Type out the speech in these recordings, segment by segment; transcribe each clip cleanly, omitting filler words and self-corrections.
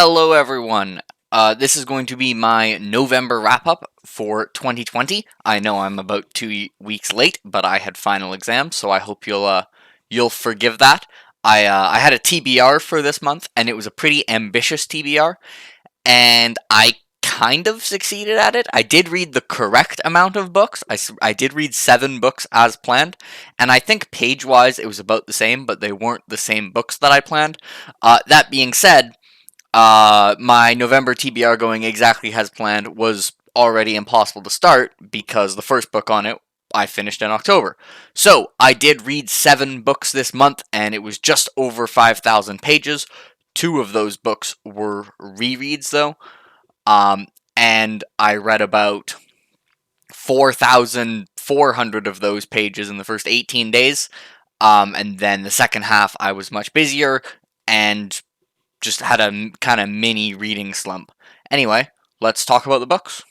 Hello, everyone. This is going to be my November wrap-up for 2020. I know I'm about 2 weeks late, but I had final exams, so I hope you'll forgive that. I had a TBR for this month, and it was a pretty ambitious TBR, and I kind of succeeded at it. I did read the correct amount of books. I did read 7 books as planned, and I think page-wise it was about the same, but they weren't the same books that I planned. That being said, my November TBR going exactly as planned was already impossible to start because the first book on it I finished in October. So I did read 7 books this month, and it was just over 5,000 pages. 2 of those books were rereads, though, um, and I read about 4,400 of those pages in the first 18 days. And then the second half, I was much busier and just had a kind of mini reading slump. Anyway, let's talk about the books.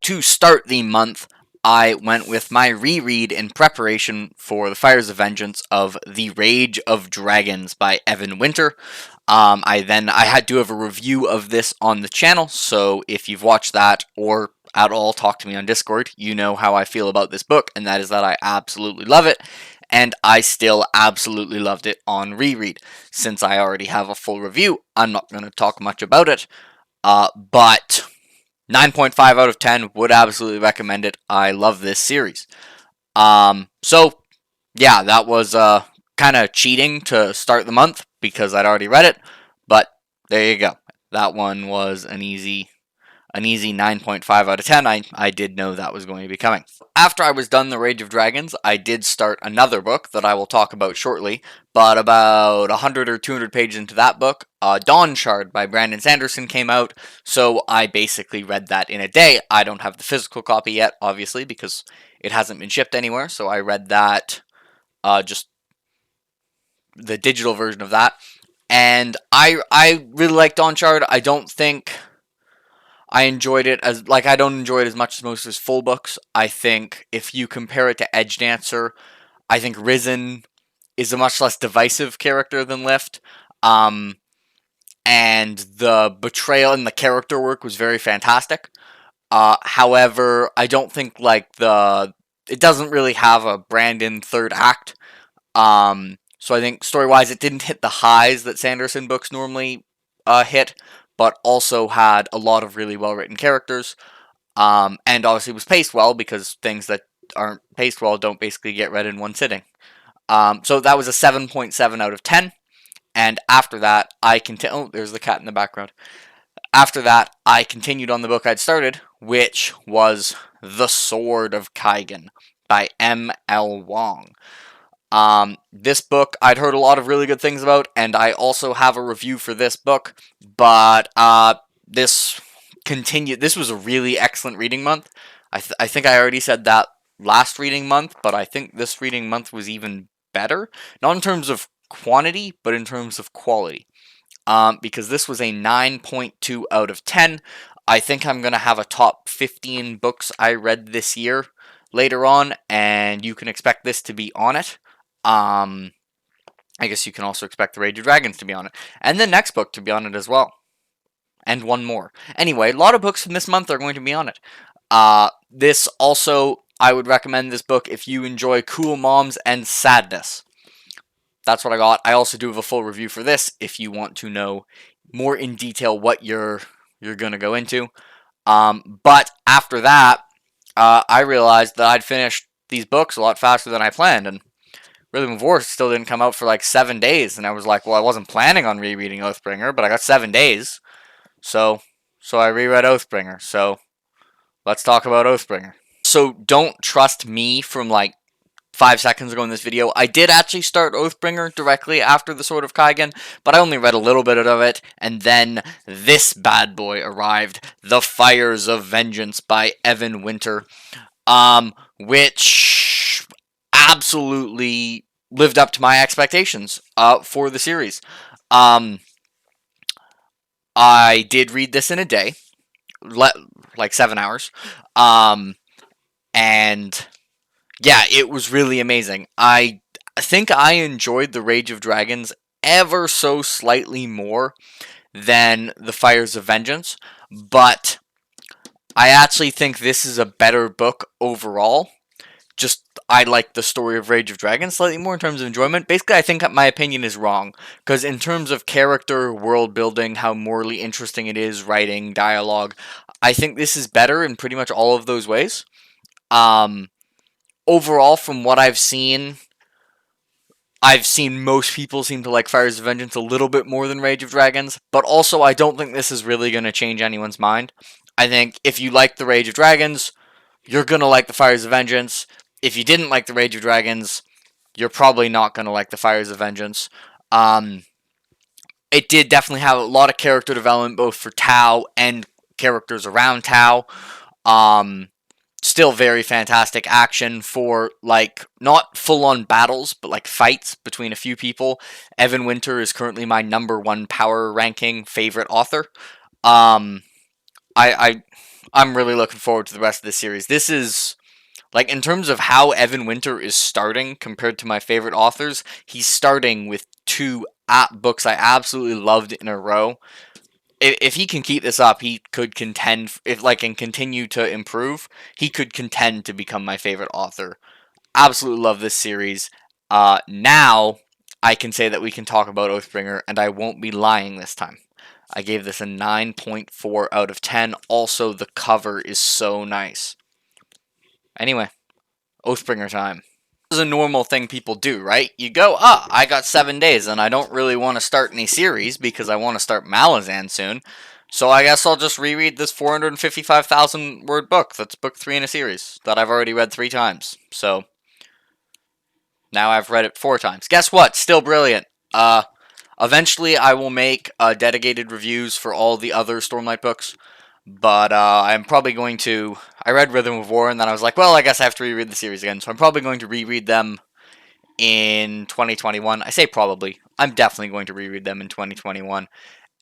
To start the month, I went with my reread in preparation for The Fires of Vengeance of The Rage of Dragons by Evan Winter. I had to have a review of this on the channel, so if you've watched that or at all talk to me on Discord, you know how I feel about this book, and that is that I absolutely love it, and I still absolutely loved it on reread. Since I already have a full review, I'm not going to talk much about it, but 9.5 out of 10, would absolutely recommend it. I love this series. So, yeah, that was kind of cheating to start the month because I'd already read it, but there you go. That one was an easy 9.5 out of 10. I did know that was going to be coming. After I was done The Rage of Dragons, I did start another book that I will talk about shortly, but about 100 or 200 pages into that book, Dawn Shard by Brandon Sanderson came out, so I basically read that in a day. I don't have the physical copy yet, obviously, because it hasn't been shipped anywhere, so I read that, just the digital version of that, and I really like Dawn Shard. I don't think I enjoyed it I don't enjoy it as much as most of his full books. I think if you compare it to Edge Dancer, I think Risen is a much less divisive character than Lift. Um, and the betrayal and the character work was very fantastic. However, I don't think it doesn't really have a Brandon third act. So I think story-wise, it didn't hit the highs that Sanderson books normally hit, but also had a lot of really well-written characters, and obviously was paced well because things that aren't paced well don't basically get read in one sitting. So that was a 7.7 out of 10, and after that, oh, there's the cat in the background. After that, I continued on the book I'd started, which was The Sword of Kaigan by M.L. Wong. This book I'd heard a lot of really good things about, and I also have a review for this book, but this was a really excellent reading month. I think I already said that last reading month, but I think this reading month was even better. Not in terms of quantity, but in terms of quality. Because this was a 9.2 out of 10. I think I'm going to have a top 15 books I read this year later on, and you can expect this to be on it. I guess you can also expect The Rage of Dragons to be on it. And the next book to be on it as well. And one more. Anyway, a lot of books from this month are going to be on it. This also, I would recommend this book if you enjoy cool moms and sadness. That's what I got. I also do have a full review for this if you want to know more in detail what you're going to go into. But after that, I realized that I'd finished these books a lot faster than I planned, and Rhythm of War still didn't come out for like 7 days, and I was like, well, I wasn't planning on rereading Oathbringer, but I got 7 days, so I reread Oathbringer, so let's talk about Oathbringer. So don't trust me from like 5 seconds ago in this video. I did actually start Oathbringer directly after The Sword of Kaigan, but I only read a little bit of it, and then this bad boy arrived, The Fires of Vengeance by Evan Winter, which absolutely lived up to my expectations for the series. I did read this in a day, like 7 hours, and Yeah, it was really amazing. I think I enjoyed the Rage of Dragons ever so slightly more than the Fires of Vengeance, but I actually think this is a better book overall. Just I like the story of Rage of Dragons slightly more in terms of enjoyment. Basically, I think my opinion is wrong because in terms of character, world building, how morally interesting it is, writing, dialogue, I think this is better in pretty much all of those ways. Um, Overall, from what I've seen most people seem to like Fires of Vengeance a little bit more than Rage of Dragons, but also I don't think this is really going to change anyone's mind. I think if you like the Rage of Dragons, you're going to like the Fires of Vengeance. If you didn't like the Rage of Dragons, you're probably not going to like the Fires of Vengeance. Um, it did definitely have a lot of character development, both for Tau and characters around Tau. Um, Still very fantastic action for like not full on battles, but like fights between a few people. Evan Winter is currently my number one power ranking favorite author. Um, I I'm really looking forward to the rest of the series. This is like in terms of how Evan Winter is starting compared to my favorite authors, he's starting with two books I absolutely loved in a row. If he can keep this up, he could contend. If like and continue to improve, he could contend to become my favorite author. Absolutely love this series. Now I can say that we can talk about Oathbringer, and I won't be lying this time. I gave this a 9.4 out of 10. Also, the cover is so nice. Anyway, Oathbringer time. This is a normal thing people do, right? You go, I got 7 days and I don't really want to start any series because I want to start Malazan soon. So I guess I'll just reread this 455,000 word book. That's book 3 in a series that I've already read 3 times. So now I've read it 4 times. Guess what? Still brilliant. Eventually I will make dedicated reviews for all the other Stormlight books. But I'm probably going to. I read Rhythm of War, and then I was like, well, I guess I have to reread the series again. So I'm probably going to reread them in 2021. I say probably. I'm definitely going to reread them in 2021.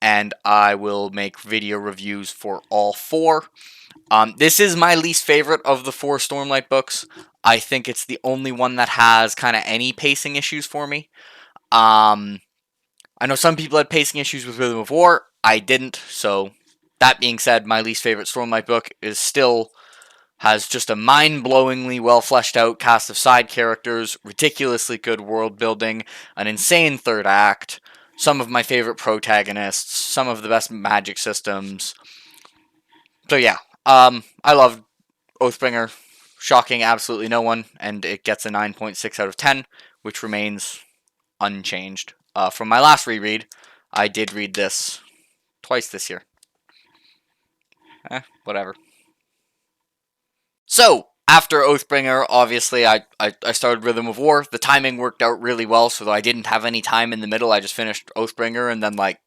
And I will make video reviews for all 4. This is my least favorite of the 4 Stormlight books. I think it's the only one that has kind of any pacing issues for me. I know some people had pacing issues with Rhythm of War. I didn't, so that being said, my least favorite Stormlight book is still has just a mind-blowingly well fleshed out cast of side characters, ridiculously good world building, an insane third act, some of my favorite protagonists, some of the best magic systems. So yeah, I love Oathbringer, shocking absolutely no one, and it gets a 9.6 out of 10, which remains unchanged. From my last reread, I did read this twice this year. Whatever. So, after Oathbringer, obviously, I started Rhythm of War. The timing worked out really well, so I didn't have any time in the middle. I just finished Oathbringer, and then, like,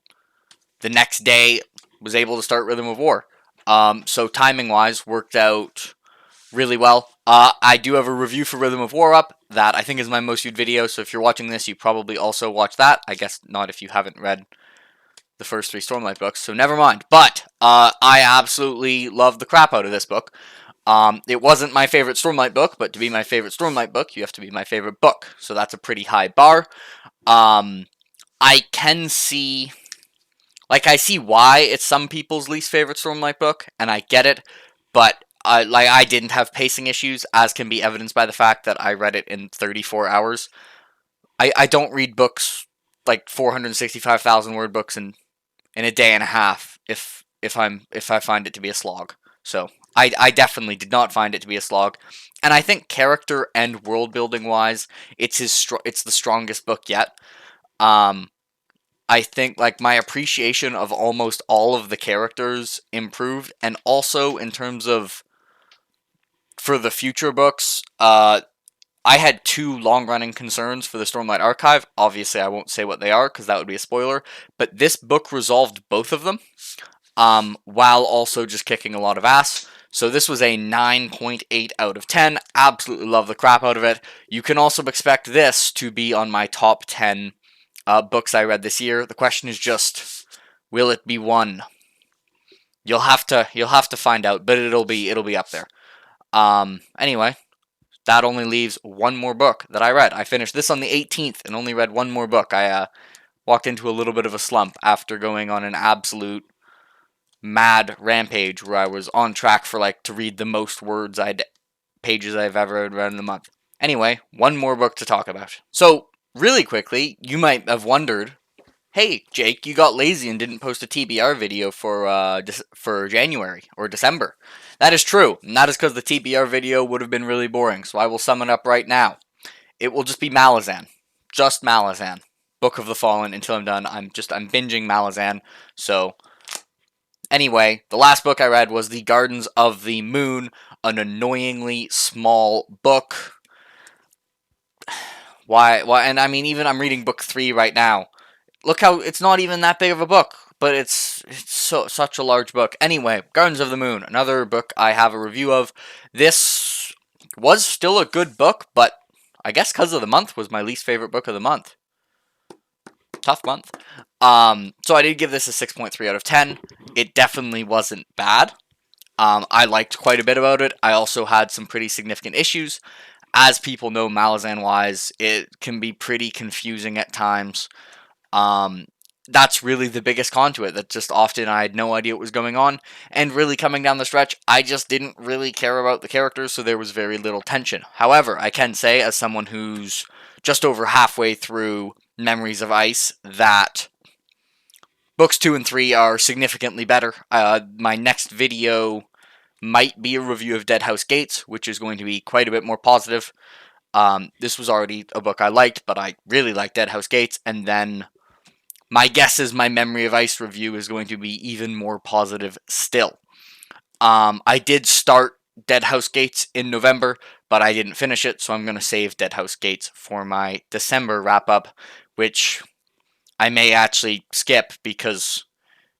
the next day, was able to start Rhythm of War. So, timing-wise, worked out really well. I do have a review for Rhythm of War up that I think is my most viewed video, so if you're watching this, you probably also watch that. I guess not if you haven't read the first 3 Stormlight books, so never mind. But I absolutely love the crap out of this book. It wasn't my favorite Stormlight book, but to be my favorite Stormlight book, you have to be my favorite book. So that's a pretty high bar. I can see, I see why it's some people's least favorite Stormlight book, and I get it. But I didn't have pacing issues, as can be evidenced by the fact that I read it in 34 hours. I don't read books like 465,000 word books in a day and a half if I find it to be a slog. So I definitely did not find it to be a slog, and I think character and world building wise, it's the strongest book yet. I think like my appreciation of almost all of the characters improved, and also in terms of for the future books, I had 2 long-running concerns for the Stormlight Archive. Obviously, I won't say what they are because that would be a spoiler, but this book resolved both of them, while also just kicking a lot of ass. So this was a 9.8 out of 10. Absolutely love the crap out of it. You can also expect this to be on my top 10 books I read this year. The question is just, will it be one? You'll have to find out, but it'll be up there. Anyway, that only leaves one more book that I read. I finished this on the 18th and only read one more book. I walked into a little bit of a slump after going on an absolute mad rampage where I was on track for to read the most pages I've ever read in a month. Anyway, one more book to talk about. So, really quickly, you might have wondered, hey, Jake, you got lazy and didn't post a TBR video for January or December. That is true, and that is because the TBR video would have been really boring, so I will sum it up right now. It will just be Malazan. Just Malazan. Book of the Fallen until I'm done. I'm binging Malazan, so... Anyway, the last book I read was The Gardens of the Moon, an annoyingly small book. Why? And I mean, even I'm reading book 3 right now. Look how it's not even that big of a book, but it's such a large book. Anyway, Gardens of the Moon, another book I have a review of. This was still a good book, but I guess because of the month was my least favorite book of the month. Tough month. So I did give this a 6.3 out of 10. It definitely wasn't bad. I liked quite a bit about it. I also had some pretty significant issues. As people know, Malazan-wise, it can be pretty confusing at times. That's really the biggest con to it, that just often I had no idea what was going on, and really coming down the stretch, I just didn't really care about the characters, so there was very little tension. However, I can say, as someone who's just over halfway through Memories of Ice, that books 2 and 3 are significantly better. My next video might be a review of Dead House Gates, which is going to be quite a bit more positive. This was already a book I liked, but I really liked Dead House Gates, and then my guess is my Memory of Ice review is going to be even more positive still. I did start Dead House Gates in November, but I didn't finish it, so I'm going to save Dead House Gates for my December wrap-up, which I may actually skip because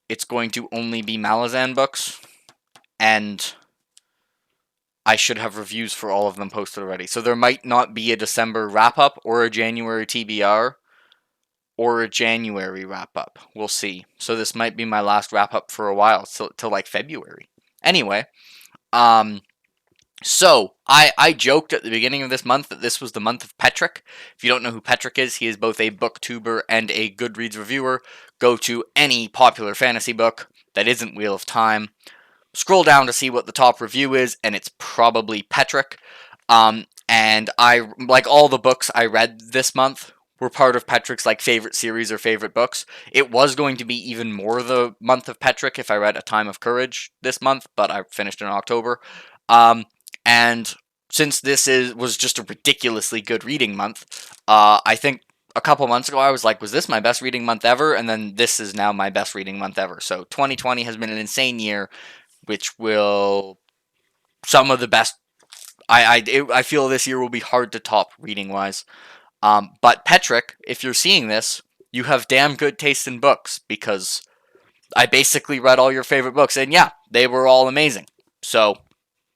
it's going to only be Malazan books, and I should have reviews for all of them posted already. So there might not be a December wrap-up or a January TBR or a January wrap-up. We'll see. So this might be my last wrap-up for a while, till like February. Anyway, so I joked at the beginning of this month that this was the month of Petrick. If you don't know who Petrick is, he is both a booktuber and a Goodreads reviewer. Go to any popular fantasy book that isn't Wheel of Time, scroll down to see what the top review is, and it's probably Petrick. And I, like all the books I read this month, were part of Petrick's favorite series or favorite books. It was going to be even more the month of Petrick if I read A Time of Courage this month, but I finished in October. And since this was just a ridiculously good reading month, I think a couple months ago I was like, was this my best reading month ever? And then this is now my best reading month ever. So 2020 has been an insane year, which will some of the best. I feel this year will be hard to top reading wise. But Petrick, if you're seeing this, you have damn good taste in books, because I basically read all your favorite books, and yeah, they were all amazing. So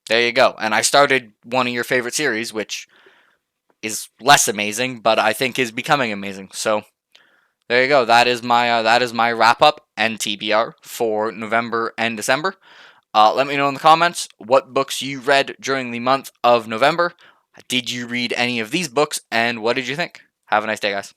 there you go. And I started one of your favorite series, which is less amazing, but I think is becoming amazing. So there you go. That is my wrap up and TBR for November and December. Let me know in the comments what books you read during the month of November. Did you read any of these books, and what did you think? Have a nice day, guys.